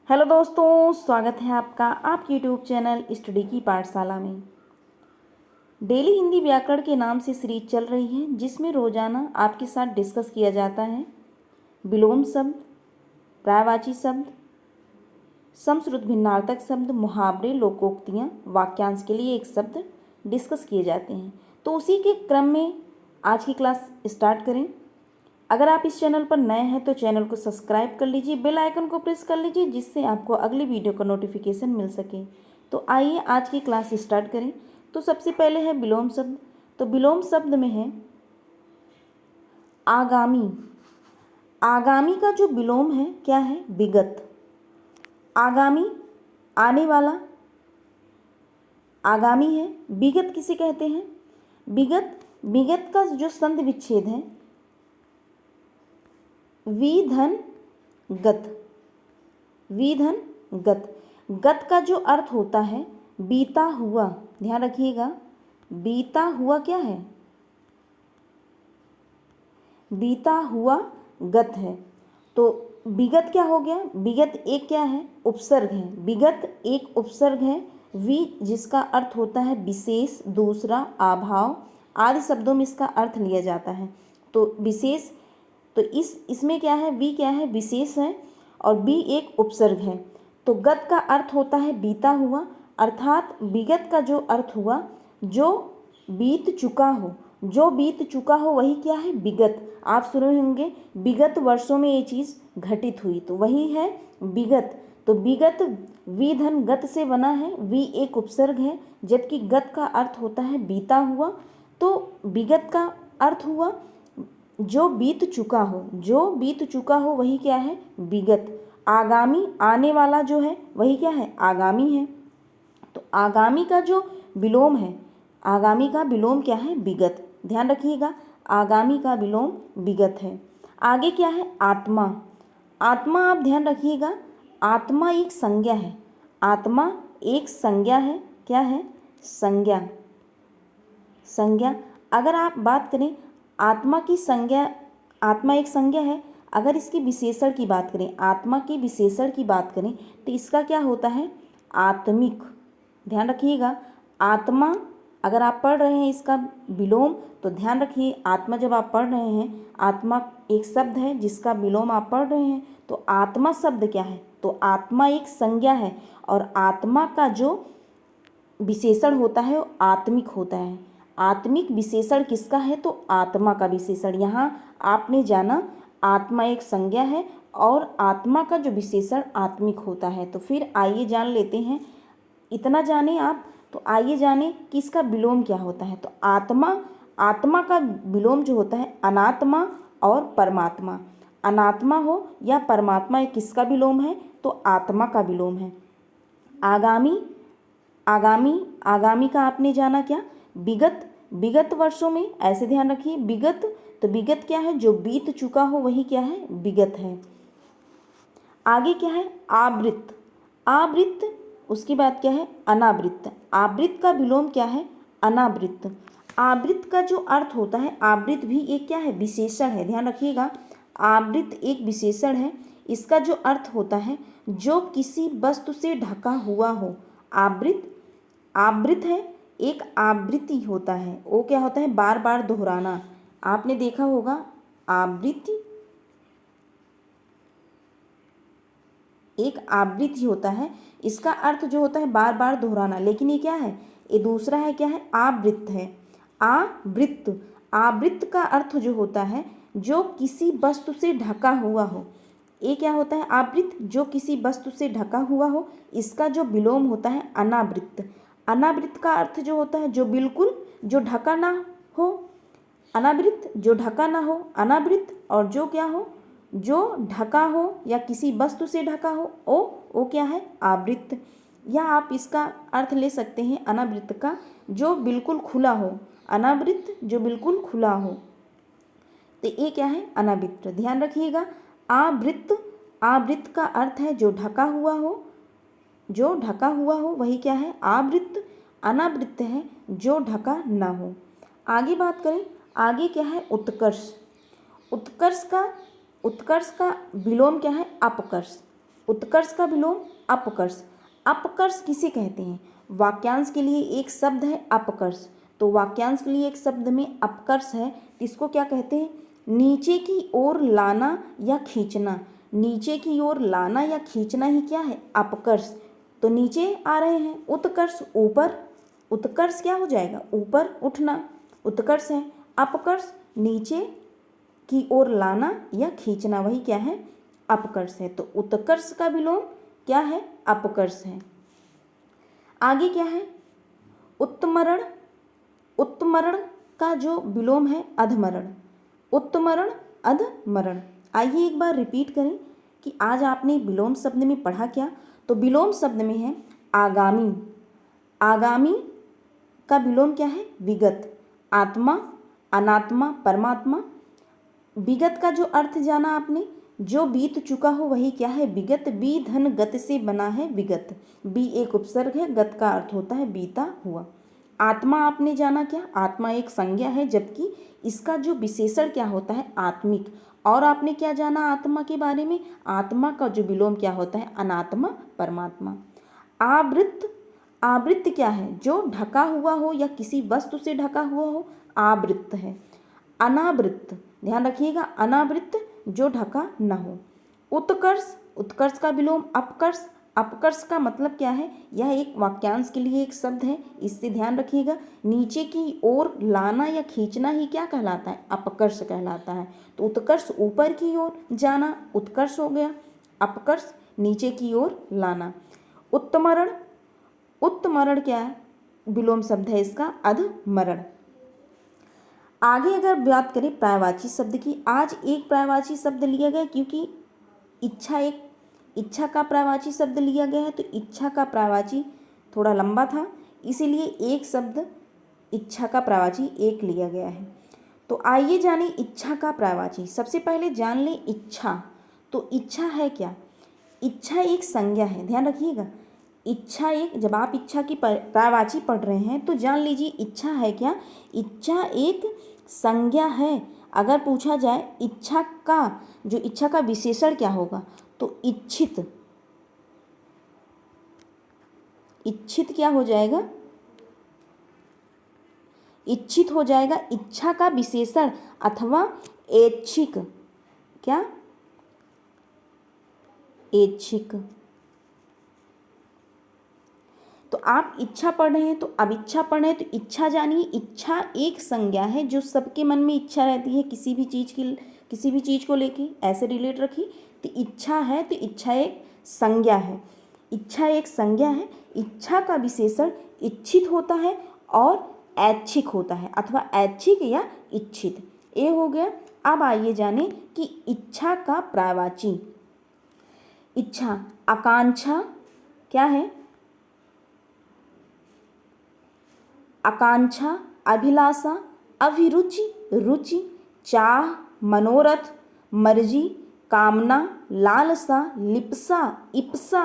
Hello दोस्तों, स्वागत है आपका आपके यूट्यूब चैनल स्टडी की पाठशाला में। डेली हिंदी व्याकरण के नाम से सीरीज चल रही है, जिसमें रोजाना आपके साथ डिस्कस किया जाता है विलोम शब्द, पर्यायवाची शब्द, समश्रुत भिन्नार्थक शब्द, मुहावरे, लोकोक्तियाँ, वाक्यांश के लिए एक शब्द डिस्कस किए जाते हैं। तो उसी के क्रम में आज की क्लास स्टार्ट करें। अगर आप इस चैनल पर नए हैं तो चैनल को सब्सक्राइब कर लीजिए, बेल आइकन को प्रेस कर लीजिए, जिससे आपको अगली वीडियो का नोटिफिकेशन मिल सके। तो आइए आज की क्लास स्टार्ट करें। तो सबसे पहले है विलोम शब्द। तो विलोम शब्द में है आगामी। आगामी का जो विलोम है क्या है? विगत। आगामी आने वाला आगामी है। विगत किसे कहते हैं? विगत विगत का जो संधि विच्छेद है विधन गत। विधन गत। गत का जो अर्थ होता है बीता हुआ। ध्यान रखिएगा, बीता हुआ क्या है? बीता हुआ गत है। तो विगत क्या हो गया? विगत एक क्या है? उपसर्ग है। विगत एक उपसर्ग है। वि जिसका अर्थ होता है विशेष, दूसरा, अभाव आदि शब्दों में इसका अर्थ लिया जाता है। तो विशेष, तो इसमें क्या है? वी क्या है? विशेष है और बी एक उपसर्ग है। तो गत का अर्थ होता है बीता हुआ, अर्थात विगत का जो अर्थ हुआ जो बीत चुका हो। जो बीत चुका हो वही क्या है? विगत। आप सुने होंगे विगत वर्षों में ये चीज़ घटित हुई, तो वही है विगत। तो विगत विधन गत से बना है। वी एक उपसर्ग है, जबकि गत का अर्थ होता है बीता हुआ। तो विगत का अर्थ हुआ जो बीत चुका हो। जो बीत चुका हो वही क्या है? विगत। आगामी आने वाला जो है वही क्या है? आगामी है। तो आगामी का जो विलोम है, आगामी का विलोम क्या है? विगत। ध्यान रखिएगा, आगामी का विलोम विगत है। आगे क्या है? आत्मा। आत्मा आप ध्यान रखिएगा, आत्मा एक संज्ञा है। आत्मा एक संज्ञा है। क्या है? संज्ञा। संज्ञा। अगर आप बात करें आत्मा की संज्ञा, आत्मा एक संज्ञा है। अगर इसकी विशेषण की बात करें, आत्मा की विशेषण की बात करें तो इसका क्या होता है? आत्मिक। ध्यान रखिएगा, आत्मा अगर आप पढ़ रहे हैं इसका विलोम तो ध्यान रखिए, आत्मा जब आप पढ़ रहे हैं, आत्मा एक शब्द है जिसका विलोम आप पढ़ रहे हैं, तो आत्मा शब्द क्या है? तो आत्मा एक संज्ञा है और आत्मा का जो विशेषण होता है वो आत्मिक होता है। आत्मिक विशेषण किसका है? तो आत्मा का विशेषण। यहाँ आपने जाना आत्मा एक संज्ञा है और आत्मा का जो विशेषण आत्मिक होता है। तो फिर आइए जान लेते हैं, इतना जाने आप, तो आइए जाने कि इसका विलोम क्या होता है। तो आत्मा, आत्मा का विलोम जो होता है अनात्मा और परमात्मा। अनात्मा हो या परमात्मा, ये किसका विलोम है? तो आत्मा का विलोम है। आगामी, आगामी आगामी का आपने जाना क्या? विगत। विगत वर्षों में, ऐसे ध्यान रखिए, विगत, तो विगत क्या है? जो बीत चुका हो वही क्या है? विगत है। आगे क्या है? आवृत्त। आवृत्त, उसकी बात क्या है? अनावृत्त। आवृत्त का विलोम क्या है? अनावृत्त। आवृत्त का जो अर्थ होता है, आवृत्त भी एक क्या है? विशेषण है। ध्यान रखिएगा, आवृत्त एक विशेषण है। इसका जो अर्थ होता है जो किसी वस्तु से ढका हुआ हो। आवृत्त, आवृत्त है, एक आवृत्ति होता है, वो क्या होता है? बार बार दोहराना। आपने देखा होगा आवृत्ति एक आवृत्ति होता है, इसका अर्थ जो होता है बार बार दोहराना, लेकिन ये क्या है? ये दूसरा है, क्या है? आवृत्त है। आवृत्त, आवृत्त का अर्थ जो होता है जो किसी वस्तु से ढका हुआ हो। ये क्या होता है? आवृत्त, जो किसी वस्तु से ढका हुआ हो। इसका जो विलोम होता है अनावृत्त। अनावृत्त का अर्थ जो होता है जो बिल्कुल, जो ढका ना हो। अनावृत्त जो ढका ना हो अनावृत्त, और जो क्या हो? जो ढका हो या किसी वस्तु से ढका हो वो क्या है? आवृत्त। या आप इसका अर्थ ले सकते हैं अनावृत्त का जो बिल्कुल खुला हो। अनावृत्त जो बिल्कुल खुला हो, तो ये क्या है? अनावृत्त। ध्यान रखिएगा, आवृत्त, आवृत्त का अर्थ है जो ढका हुआ हो। जो ढका हुआ हो वही क्या है? आवृत्त। अनावृत्त है जो ढका ना हो। आगे बात करें, आगे क्या है? उत्कर्ष। उत्कर्ष का, उत्कर्ष का विलोम क्या है? अपकर्ष। उत्कर्ष का विलोम अपकर्ष। अपकर्ष किसे कहते हैं? वाक्यांश के लिए एक शब्द है अपकर्ष, तो वाक्यांश के लिए एक शब्द में अपकर्ष है, इसको क्या कहते हैं? नीचे की ओर लाना या खींचना। नीचे की ओर लाना या खींचना ही क्या है? अपकर्ष। तो नीचे आ रहे हैं, उत्कर्ष ऊपर, उत्कर्ष क्या हो जाएगा? ऊपर उठना, उत्कर्ष है। अपकर्ष नीचे की ओर लाना या खींचना, वही क्या है? अपकर्ष है। तो उत्कर्ष का विलोम क्या है? अपकर्ष है। आगे क्या है? उत्तमरण। उत्तमरण का जो विलोम है अधमरण। उत्तमरण अधमरण। आइए एक बार रिपीट करें कि आज आपने विलोम शब्द में पढ़ा क्या। तो विलोम शब्द में है आगामी। आगामी का विलोम क्या है? विगत। आत्मा, अनात्मा, परमात्मा। विगत का जो अर्थ जाना आपने, जो बीत चुका हो वही क्या है? विगत। बी धन गत से बना है विगत। बी एक उपसर्ग है, गत का अर्थ होता है बीता हुआ। आत्मा आपने जाना क्या? आत्मा एक संज्ञा है, जबकि इसका जो विशेषण क्या होता है? आत्मिक। और आपने क्या जाना आत्मा के बारे में? आत्मा का जो विलोम क्या होता है? अनात्मा, परमात्मा। आवृत्त। आवृत्त क्या है? जो ढका हुआ हो या किसी वस्तु से ढका हुआ हो, आवृत्त है। अनावृत्त, ध्यान रखिएगा, अनावृत्त जो ढका न हो। उत्कर्ष। उत्कर्ष का विलोम अपकर्ष। अपकर्ष का मतलब क्या है? यह एक वाक्यांश के लिए एक शब्द है, इससे ध्यान रखिएगा। नीचे की ओर लाना या खींचना ही क्या कहलाता है? अपकर्ष कहलाता है। तो उत्कर्ष ऊपर की ओर जाना, उत्कर्ष हो गया। अपकर्ष नीचे की ओर लाना। उत्तमरण। उत्तमरण क्या है? विलोम शब्द है इसका अधमरण। आगे अगर बात करें पर्यायवाची शब्द की, आज एक पर्यायवाची शब्द लिया गया, क्योंकि इच्छा एक इच्छा का पर्यायवाची शब्द लिया गया है, तो इच्छा का पर्यायवाची थोड़ा लंबा था, इसीलिए एक शब्द इच्छा का पर्यायवाची एक लिया गया है। तो आइए जाने इच्छा का पर्यायवाची। सबसे पहले जान लें इच्छा। तो इच्छा है क्या? इच्छा एक संज्ञा है, ध्यान रखिएगा। इच्छा एक, जब आप इच्छा की पर्यायवाची पढ़ रहे हैं तो जान लीजिए इच्छा है क्या? इच्छा एक संज्ञा है। अगर पूछा जाए इच्छा का, जो इच्छा का विशेषण क्या होगा, तो इच्छित। इच्छित क्या हो जाएगा? इच्छित हो जाएगा। इच्छा का विशेषण अथवा ऐच्छिक, क्या? ऐच्छिक। तो आप इच्छा पढ़ रहे हैं, तो अब इच्छा पढ़ रहे हैं, तो इच्छा जानिए इच्छा एक संज्ञा है, जो सबके मन में इच्छा रहती है किसी भी चीज़ को लेके, ऐसे रिलेट रखिए। तो इच्छा है, तो इच्छा एक संज्ञा है। इच्छा एक संज्ञा है। इच्छा का विशेषण इच्छित होता है और ऐच्छिक होता है, अथवा ऐच्छिक या इच्छित। ये हो गया। अब आइए जाने कि इच्छा का पर्यायवाची। इच्छा आकांक्षा क्या है? आकांक्षा, अभिलाषा, अभिरुचि, रुचि, चाह, मनोरथ, मर्जी, कामना, लालसा, लिप्सा, इप्सा,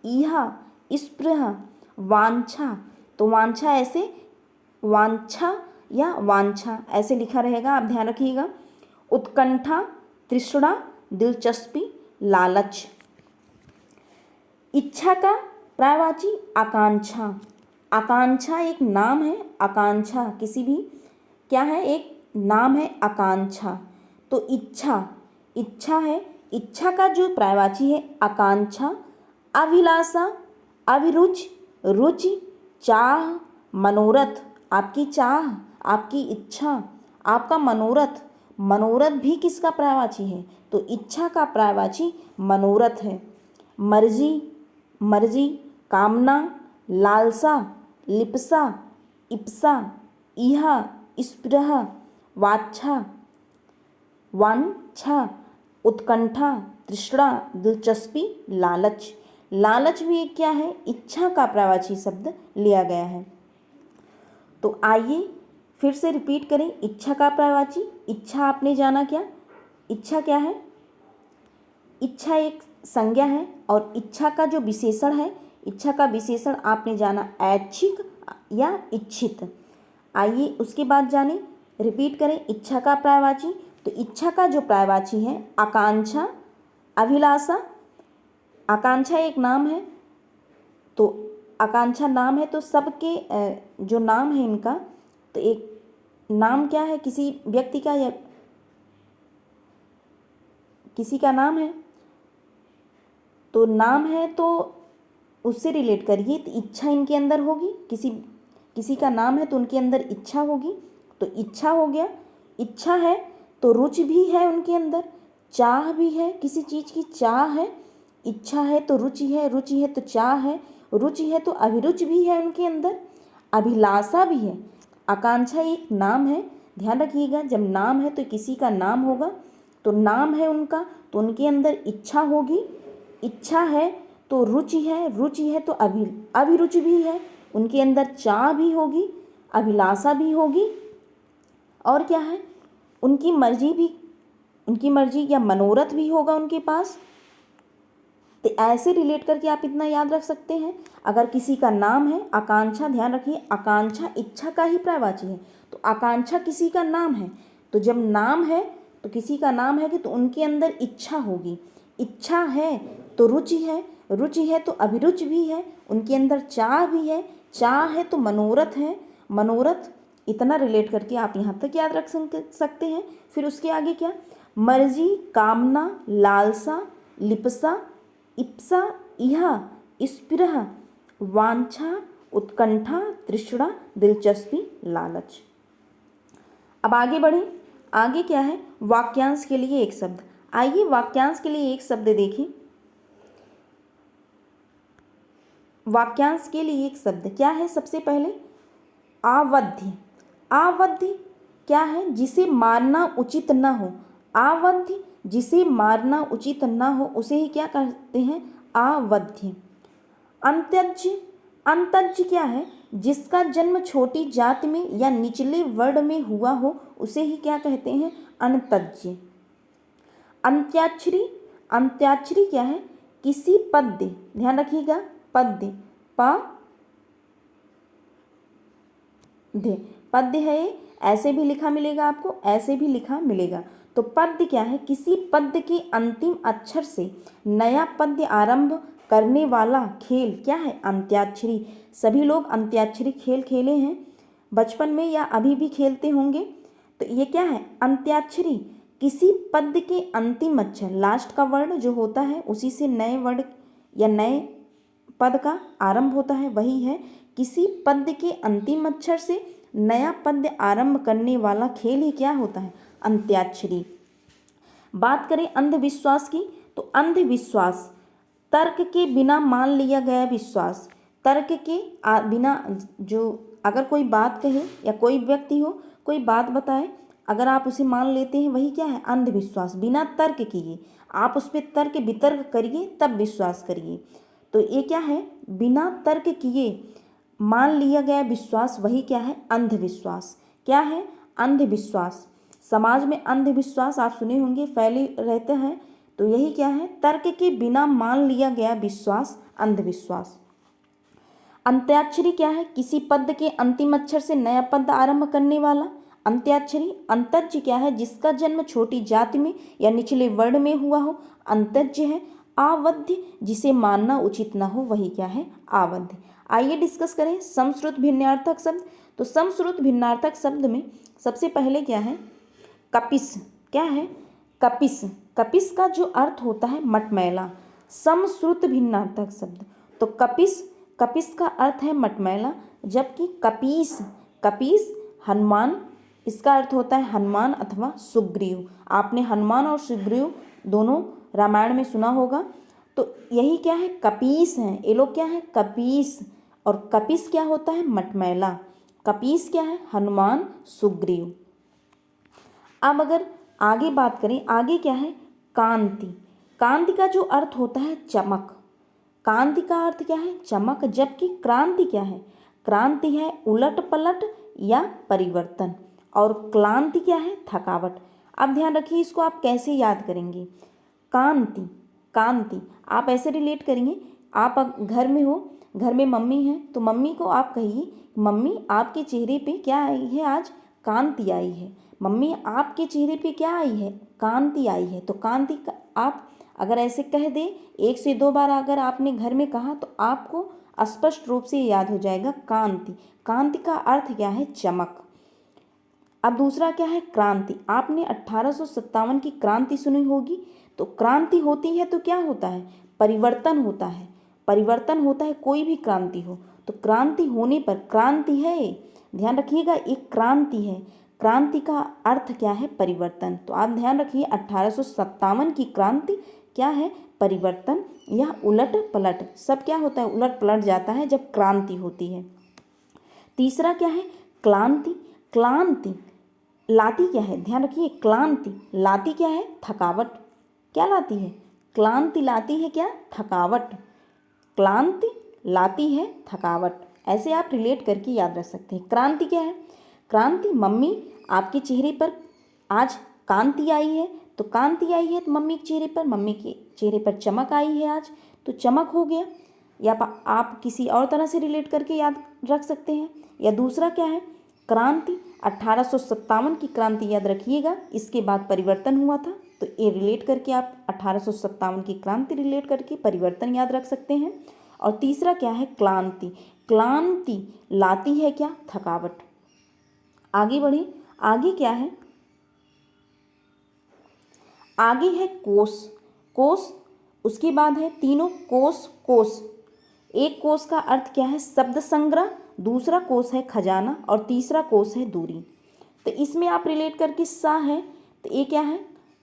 इहा, स्पृह, वांछा। तो वांछा ऐसे, वांछा या वांछा ऐसे लिखा रहेगा, आप ध्यान रखिएगा। उत्कंठा, तृष्णा, दिलचस्पी, लालच। इच्छा का पर्यायवाची आकांक्षा। आकांक्षा एक नाम है। आकांक्षा किसी भी क्या है? एक नाम है आकांक्षा। तो इच्छा, इच्छा है। इच्छा का जो पर्यायवाची है आकांक्षा, अभिलाषा, अभिरुचि, रुचि, चाह, मनोरथ। आपकी चाह, आपकी इच्छा, आपका मनोरथ। मनोरथ भी किसका पर्यायवाची है? तो इच्छा का पर्यायवाची मनोरथ है। मर्जी, मर्जी, कामना, लालसा, लिप्सा, इप्सा, इहा, स्पृह, वाच्छा, वांछा, उत्कंठा, तृष्णा, दिलचस्पी, लालच। लालच भी एक क्या है? इच्छा का पर्यायवाची शब्द लिया गया है। तो आइए फिर से रिपीट करें इच्छा का पर्यायवाची। इच्छा आपने जाना क्या? इच्छा क्या है? इच्छा एक संज्ञा है, और इच्छा का जो विशेषण है, इच्छा का विशेषण आपने जाना ऐच्छिक या इच्छित। आइए उसके बाद जाने, रिपीट करें इच्छा का पर्यायवाची। तो इच्छा का जो पर्यायवाची है आकांक्षा, अभिलाषा, आकांक्षा एक नाम है, तो आकांक्षा नाम है, तो सबके जो नाम है इनका, तो एक नाम क्या है किसी व्यक्ति का या किसी का नाम है, तो नाम है तो उससे रिलेट करिए, तो इच्छा इनके अंदर होगी, किसी का नाम है तो उनके अंदर इच्छा होगी, तो इच्छा हो गया। इच्छा है तो रुचि भी है उनके अंदर, चाह भी है, किसी चीज़ की चाह है। इच्छा है तो रुचि है, रुचि है तो चाह है, रुचि है तो अभिरुचि भी है उनके अंदर, अभिलाषा भी है। आकांक्षा एक नाम है, ध्यान रखिएगा, जब नाम है तो किसी का नाम होगा, तो नाम है उनका, तो उनके अंदर इच्छा होगी। इच्छा है तो रुचि है, रुचि है तो अभिरुचि भी है, उनके अंदर चाह भी होगी, अभिलाषा भी होगी, और क्या है, उनकी मर्जी या मनोरथ भी होगा उनके पास। तो ऐसे रिलेट करके आप इतना याद रख सकते हैं। अगर किसी का नाम है आकांक्षा, ध्यान रखिए आकांक्षा इच्छा का ही पर्यायवाची है, तो आकांक्षा किसी का नाम है, तो जब नाम है तो किसी का नाम है कि तो उनके अंदर इच्छा होगी। इच्छा है तो रुचि है, रुचि है तो अभिरुचि भी है, उनके अंदर चाह भी है, चाह है तो मनोरथ है, मनोरथ। इतना रिलेट करके आप यहाँ तक याद रख सकते हैं। फिर उसके आगे क्या, मर्जी, कामना, लालसा, लिप्सा, इप्सा, इहा, स्पृह, वांछा, उत्कंठा, तृष्णा, दिलचस्पी, लालच। अब आगे बढ़े, आगे क्या है, वाक्यांश के लिए एक शब्द। आइए वाक्यांश के लिए एक शब्द देखें। वाक्यांश के लिए एक शब्द क्या है, सबसे पहले आवध्य। आवध्य क्या है, जिसे मारना उचित न हो। आवध्य जिसे मारना उचित न हो उसे ही क्या कहते हैं, आवध्य। अंत्यज्य, अंतज्य क्या है, जिसका जन्म छोटी जाति में या निचले वर्ण में हुआ हो उसे ही क्या कहते हैं, अंतज्य। अंत्याक्षरी, अंत्याक्षरी क्या है, किसी पद्य, ध्यान रखिएगा पद्य, पद्य है, ऐसे भी लिखा मिलेगा आपको, ऐसे भी लिखा मिलेगा। तो पद्य क्या है, किसी पद्य के अंतिम अक्षर से नया पद्य आरंभ करने वाला खेल क्या है, अंत्याक्षरी। सभी लोग अंत्याक्षरी खेल खेले हैं बचपन में या अभी भी खेलते होंगे। तो ये क्या है, अंत्याक्षरी, किसी पद्य के अंतिम अक्षर, लास्ट का वर्ण जो होता है उसी से नए वर्ण या नए पद का आरंभ होता है, वही है। किसी पद्य के अंतिम अक्षर से नया पद्य आरंभ करने वाला खेल ही क्या होता है, अंत्याक्षरी। बात करें अंधविश्वास की, तो अंधविश्वास तर्क के बिना मान लिया गया विश्वास। तर्क के बिना, जो अगर कोई बात कहे या कोई व्यक्ति हो कोई बात बताए, अगर आप उसे मान लेते हैं वही क्या है, अंधविश्वास। बिना तर्क किए आप उस पर तर्क वितर्क करिए तब विश्वास करिए। तो ये क्या है, बिना तर्क किए मान लिया गया विश्वास, वही क्या है, अंधविश्वास। क्या है, अंधविश्वास। समाज में अंधविश्वास आप सुने होंगे फैले रहते हैं, तो यही क्या है, तर्क के बिना मान लिया गया विश्वास, अंधविश्वास। अंत्याक्षरी क्या है, किसी पद के अंतिम अक्षर से नया पद आरंभ करने वाला अंत्याक्षरी। अंतज्य क्या है, जिसका जन्म छोटी जाति में या निचले वर्ण में हुआ हो, अंतज्य है। आवध्य जिसे मानना उचित न हो, वही क्या है, आवध्य। आइए डिस्कस करें समश्रुत भिन्नार्थक शब्द। तो समश्रुत भिन्नार्थक शब्द में सबसे पहले क्या है, कपिस। क्या है, कपिस। कपिस का जो अर्थ होता है मटमैला। समश्रुत भिन्नार्थक शब्द, तो कपिस, कपिस का अर्थ है मटमैला, जबकि कपीस, कपीस हनुमान, इसका अर्थ होता है हनुमान अथवा सुग्रीव। आपने हनुमान और सुग्रीव दोनों रामायण में सुना होगा। तो यही क्या है, कपीस हैं ये लोग, क्या है, कपीस। और कपिस क्या होता है, मटमैला। कपीस क्या है, हनुमान सुग्रीव। अब अगर आगे बात करें, आगे क्या है, कांति। कांति का जो अर्थ होता है चमक। कांति का अर्थ क्या है, चमक, जबकि क्रांति क्या है, क्रांति है उलट पलट या परिवर्तन, और क्लांति क्या है, थकावट। अब ध्यान रखिए इसको आप कैसे याद करेंगे। कांति, कांति आप ऐसे रिलेट करेंगे, आप घर में हो, घर में मम्मी है, तो मम्मी को आप कहिए, मम्मी आपके चेहरे पे क्या आई है, आज कांति आई है। मम्मी आपके चेहरे पे क्या आई है, कांति आई है। तो कांति का आप अगर ऐसे कह दे 1 से 2 बार अगर आपने घर में कहा तो आपको स्पष्ट रूप से याद हो जाएगा कांति। कांति का अर्थ क्या है? चमक। अब दूसरा क्या है? क्रांति। आपने 1857 की क्रांति सुनी होगी। तो क्रांति होती है तो क्या होता है? परिवर्तन होता है। परिवर्तन होता है, कोई भी क्रांति हो तो क्रांति होने पर क्रांति है, ध्यान रखिएगा, एक क्रांति है। क्रांति का अर्थ क्या है? परिवर्तन। तो आप ध्यान रखिए 1857 की क्रांति क्या है? परिवर्तन या उलट पलट। सब क्या होता है? उलट पलट जाता है जब क्रांति होती है। तीसरा क्या है? क्लांति। क्लांति लाती क्या है? ध्यान रखिए, क्लांति लाती क्या है? थकावट। क्या लाती है? क्लांति लाती है क्या? थकावट। क्लांति लाती है थकावट। ऐसे आप रिलेट करके याद रख सकते हैं। क्रांति क्या है? क्रांति, मम्मी आपके चेहरे पर आज कांति आई है, तो कांति आई है तो मम्मी के चेहरे पर, मम्मी के चेहरे पर चमक आई है आज, तो चमक हो गया। या आप किसी और तरह से रिलेट करके याद रख सकते हैं। या दूसरा क्या है? क्रांति 1857 की क्रांति याद रखिएगा, इसके बाद परिवर्तन हुआ था, तो ये रिलेट करके आप 1857 की क्रांति रिलेट करके परिवर्तन याद रख सकते हैं। और तीसरा क्या है? क्लांति। क्लांति लाती है क्या? थकावट। आगे बढ़े, आगे क्या है? आगे है कोश। कोश, उसके बाद है तीनों कोश। कोश, एक कोश का अर्थ क्या है? शब्द संग्रह, दूसरा कोश है खजाना और तीसरा कोश है दूरी। तो इसमें आप रिलेट करके सा है तो ये क्या है?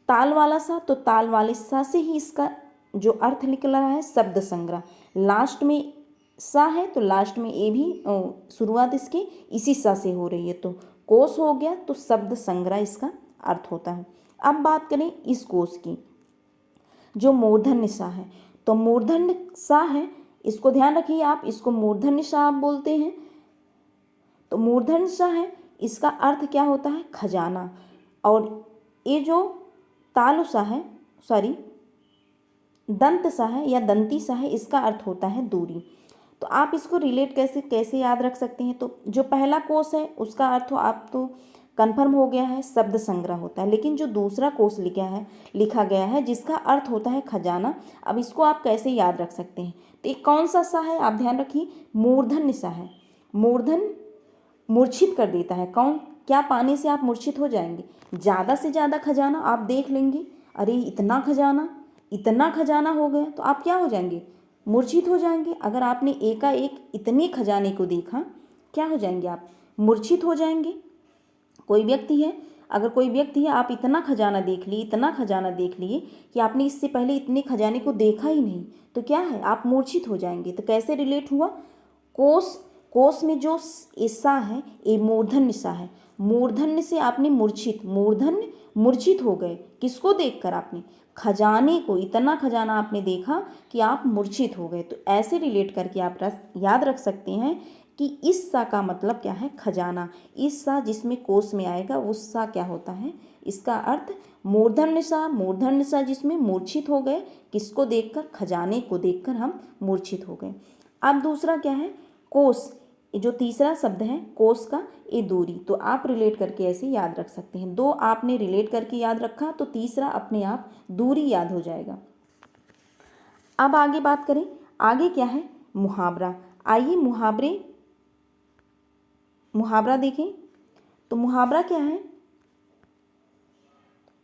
ताल वाला सा, तो ताल वाले सा से ही इसका जो अर्थ निकल रहा है शब्द संग्रह। लास्ट में सा है तो लास्ट में ए भी शुरुआत इसके इसी सा से हो रही है, तो कोश हो गया, तो शब्द संग्रह इसका अर्थ होता है। अब बात करें इस कोश की, जो मूर्धन्य सा है, तो मूर्धन्य सा है, इसको ध्यान रखिए आप, इसको मूर्धन्य सा आप बोलते हैं। तो मूर्धन्य सा है, इसका अर्थ क्या होता है? खजाना। और ये जो तालु सा है, सॉरी दंत सा है या दंती सा है, इसका अर्थ होता है दूरी। तो आप इसको रिलेट कैसे याद रख सकते हैं? तो जो पहला कोश है उसका अर्थ आप तो कन्फर्म हो गया है, शब्द संग्रह होता है। लेकिन जो दूसरा कोश लिखा गया है जिसका अर्थ होता है खजाना, अब इसको आप कैसे याद रख सकते हैं? तो ये कौन सा सा है? आप ध्यान रखिए, मूर्धन्य सा है। मूर्धन्य मूर्छित कर देता है। कौन? क्या पाने से आप मूर्छित हो जाएंगे? ज़्यादा से ज़्यादा खजाना आप देख लेंगे, अरे इतना खजाना हो गया, तो आप क्या हो जाएंगे? मूर्छित हो जाएंगे। अगर आपने एकाएक इतने खजाने को देखा, क्या हो जाएंगे आप? मूर्छित हो जाएंगे। कोई व्यक्ति है, अगर कोई व्यक्ति है, आप इतना खजाना देख लिए कि आपने इससे पहले इतने खजाने को देखा ही नहीं, तो क्या है? आप मूर्छित हो जाएंगे। तो कैसे रिलेट हुआ? कोश में जो सा है ये मूर्धन्य सा है। मूर्धन्य से आपने मूर्छित हो गए। किसको देखकर? आपने खजाने को, इतना खजाना आपने देखा कि आप मूर्छित हो गए। तो ऐसे रिलेट करके आप याद रख सकते हैं कि इस सा का मतलब क्या है? खजाना। इस सा जिसमें कोश में आएगा उस सा क्या होता है? इसका अर्थ मूर्धन्य सा जिसमें मूर्छित हो गए। किसको देखकर? खजाने को देखकर हम मूर्छित हो गए। अब दूसरा क्या है? कोश। जो तीसरा शब्द है कोश का, ये दूरी। तो आप रिलेट करके ऐसे याद रख सकते हैं। दो आपने रिलेट करके याद रखा तो तीसरा अपने आप दूरी याद हो जाएगा। अब आगे बात करें, आगे क्या है? मुहावरा। आइए मुहावरा देखें। तो मुहावरा क्या है?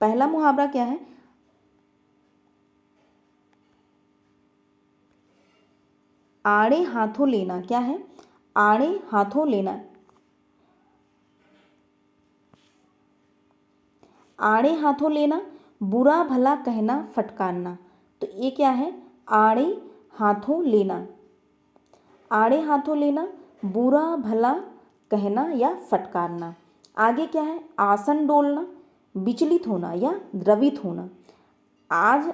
पहला मुहावरा क्या है? आड़े हाथों लेना। क्या है? आड़े हाथों लेना। आड़े हाथों लेना, बुरा भला कहना, फटकारना। तो ये क्या है? आड़े हाथों लेना। आड़े हाथों लेना, बुरा भला कहना या फटकारना। आगे क्या है? आसन डोलना, विचलित होना या द्रवित होना। आज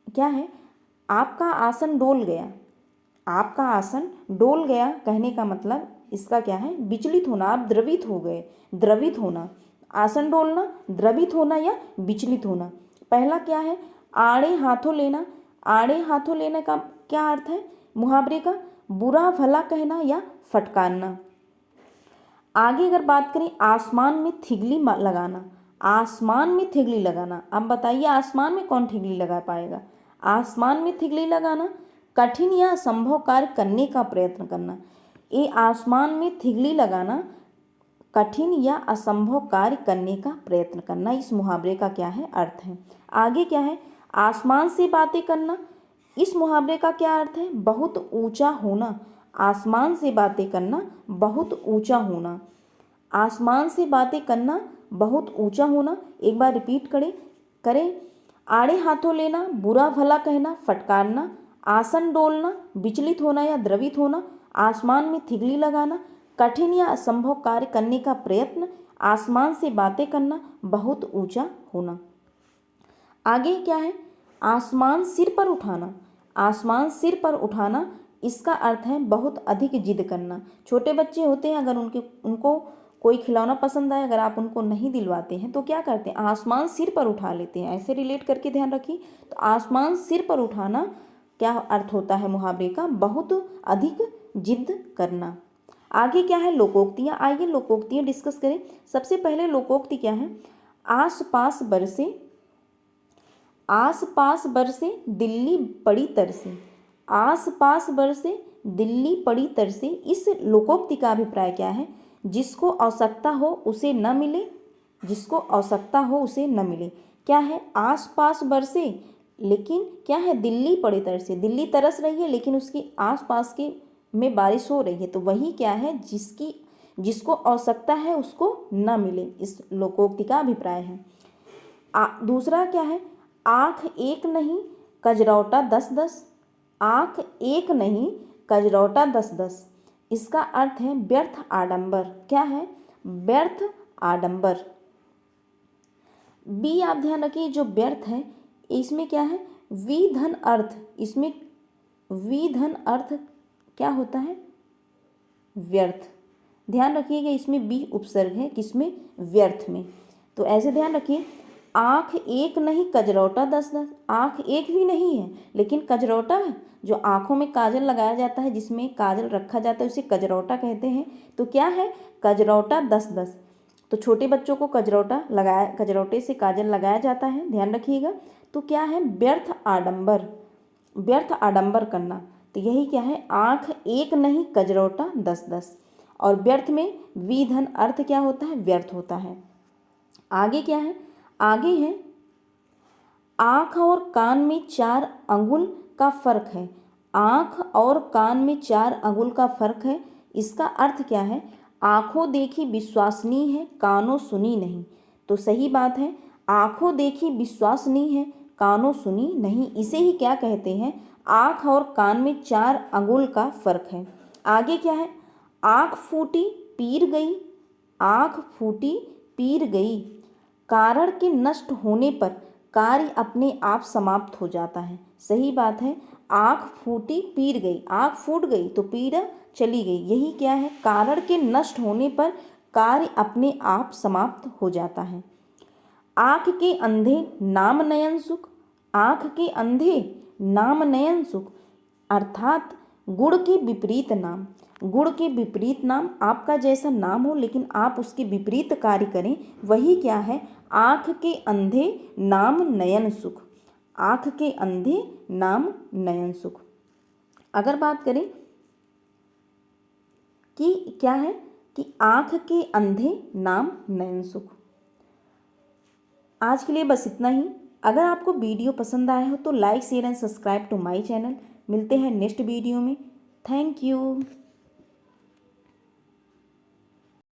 क्या है? आपका आसन डोल गया। आपका आसन डोल गया कहने का मतलब इसका क्या है? विचलित होना, आप द्रवित हो गए। द्रवित होना, आसन डोलना, द्रवित होना या विचलित होना। पहला क्या है? आड़े हाथों लेना। आड़े हाथों लेने का क्या अर्थ है मुहावरे का? बुरा भला कहना या फटकारना। आगे अगर बात करें, आसमान में थिगली लगाना। आसमान में थिगली लगाना, अब बताइए आसमान में कौन थिगली लगा पाएगा? आसमान में थिगली लगाना, कठिन या असंभव कार्य करने का प्रयत्न करना। ये आसमान में थिगली लगाना कठिन या असंभव कार्य करने का प्रयत्न करना, इस मुहावरे का क्या है अर्थ है। आगे क्या है, आसमान से बातें करना, इस मुहावरे का क्या अर्थ है, बहुत ऊंचा होना। आसमान से बातें करना, बहुत ऊंचा होना। आसमान से बातें करना, बहुत ऊंचा होना। एक बार रिपीट करें। आड़े हाथों लेना, बुरा भला कहना, फटकारना, आसन डोलना, विचलित होना या द्रवित होना, आसमान में थिगली लगाना, कठिन या असंभव कार्य करने का प्रयत्न, आसमान से बातें करना, बहुत ऊंचा होना। आगे क्या है, आसमान सिर पर उठाना। आसमान सिर पर उठाना, इसका अर्थ है बहुत अधिक जिद करना। छोटे बच्चे होते हैं, अगर उनको कोई खिलौना पसंद आए, अगर आप उनको नहीं दिलवाते हैं तो क्या करते हैं, आसमान सिर पर उठा लेते हैं। ऐसे रिलेट करके ध्यान रखिए। तो आसमान सिर पर उठाना क्या अर्थ होता है मुहावरे का, बहुत अधिक जिद करना। आगे क्या है, लोकोक्तियाँ। आइए लोकोक्तियाँ डिस्कस करें। सबसे पहले लोकोक्ति क्या है, आस पास बरसे, आस पास बरसे दिल्ली पड़ी तरसे। आस पास बरसे दिल्ली पड़ी तरसे, इस लोकोक्ति का अभिप्राय क्या है, जिसको आवश्यकता हो उसे न मिले, जिसको आवश्यकता हो उसे न मिले। क्या है, आस पास बरसे, लेकिन क्या है, दिल्ली पड़े तरसे, दिल्ली तरस रही है लेकिन उसकी आस पास के में बारिश हो रही है। तो वही क्या है, जिसको आवश्यकता है उसको न मिले, इस लोकोक्ति का अभिप्राय है। दूसरा क्या है, आँख एक नहीं कजरौटा 10-10। आँख एक नहीं कजरौटा 10-10, इसका अर्थ है व्यर्थ आडंबर। क्या है, व्यर्थ आडंबर। बी आप ध्यान रखिए, जो व्यर्थ है इसमें क्या है, विधन अर्थ। इसमें विधन अर्थ क्या होता है, व्यर्थ। ध्यान रखिएगा, इसमें बी उपसर्ग है, किसमें, व्यर्थ में। तो ऐसे ध्यान रखिए, आँख एक नहीं कजरौटा 10-10। आँख एक भी नहीं है लेकिन कजरौटा है, जो आँखों में काजल लगाया जाता है, जिसमें काजल रखा जाता है, उसे कजरौटा कहते हैं। तो क्या है, कजरौटा 10-10। तो छोटे बच्चों को कजरौटे से काजल लगाया जाता है, ध्यान रखिएगा। तो क्या है, व्यर्थ आडंबर, व्यर्थ आडंबर करना। तो यही क्या है, आँख एक नहीं कजरौटा 10-10। और व्यर्थ में विधन अर्थ क्या होता है, व्यर्थ होता है। आगे क्या है, आगे है, आँख और कान में 4 अंगुल का फर्क है। आँख और कान में 4 अंगुल का फर्क है, इसका अर्थ क्या है, आँखों देखी विश्वसनीय है, कानों सुनी नहीं। तो सही बात है, आँखों देखी विश्वसनीय है, कानों सुनी नहीं, इसे ही क्या कहते हैं, आँख और कान में 4 अंगुल का फर्क है। आगे क्या है, आँख फूटी पीर गई। आँख फूटी पीर गई, कारण के नष्ट होने पर कार्य अपने आप समाप्त हो जाता है। सही बात है, आँख फूटी पीर गई, आँख फूट गई तो पीड़ा चली गई। यही क्या है, कारण के नष्ट होने पर कार्य अपने आप समाप्त हो जाता है। आँख के अंधे नाम नयन सुख। आँख के अंधे नाम नयन सुख, अर्थात गुण के विपरीत नाम। गुण के विपरीत नाम, आपका जैसा नाम हो लेकिन आप उसके विपरीत कार्य करें, वही क्या है, आँख के अंधे नाम नयन सुख। आँख के अंधे नाम नयन सुख। अगर बात करें कि क्या है, कि आँख के अंधे नाम नयन सुख। आज के लिए बस इतना ही। अगर आपको वीडियो पसंद आया हो तो like share and subscribe to my channel. मिलते हैं नेक्स्ट वीडियो में। Thank you.